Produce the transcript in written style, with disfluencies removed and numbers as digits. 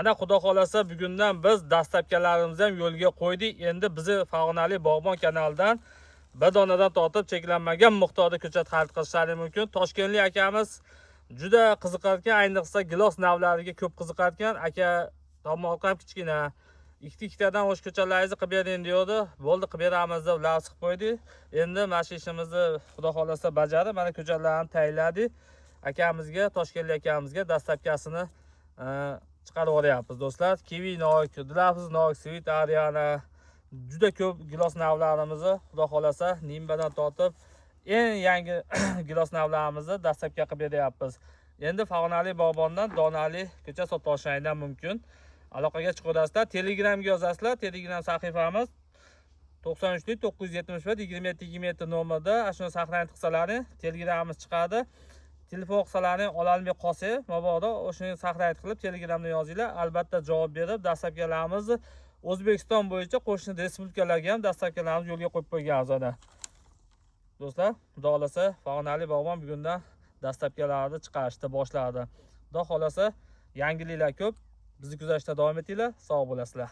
Ana xudo xolasa bugundan biz dastlabkilarimizni ham yo'lga qo'ydik. Endi bizni Farg'onali bog'bon kanalidan bir donadan tortib cheklanmagan miqdorda ko'chat xarid qilishlari mumkin. Toshkentlik akamiz juda qiziqarkan, ayniqsa gilos navlariga ko'p qiziqarkan. Aka tomog'i ham kichkina. Ikkitadan o'sha ko'chatlaringizni qilib bering deydi. Bo'ldi, qilib beramiz deb laf chiqib qo'ydik. Endi mana shu ishimizni xudo xolasa bajarib, mana ko'chatlarni tayyorladik. Akamizga, Toshkentlik akamizga dastlabkasini chiqarib olyapmiz do'stlar. Kivi nok, Dilafuz nok, Sweet Ariana, juda ko'p gilos navlarimizni xudo xolasa Nimbadan tortib eng yangi gilos navlarimizni dastlabki qilib beryapmiz. Endi Farg'onali bog'bondan donali ko'chat sotib olishingiz mumkin. Aloqaga chiqasizlar, Telegramga yozasizlar. Telegram sahifamiz 93 971 27 27 nomerda. Shuni saqlanib qilsalaring Telegramimiz chiqadi. Telefon qilsalaring ololmay qolsa, mabodo o'shani saqlayib qilib Telegramda yozinglar. Albatta javob berib, dastlabkilarimizni O'zbekiston bo'yicha qo'shni respublikalarga ham dastlabkilarimizni yo'lga qo'yib qo'yganmiz ana. Do'stlar, xudo xolasa Farg'onali bog'bon bugundan dastlabkilarni chiqarishni boshladi. Xudo xolasa yangiliklar ko'p. Bizni kuzatishda davom etinglar. Sog' bo'lasizlar.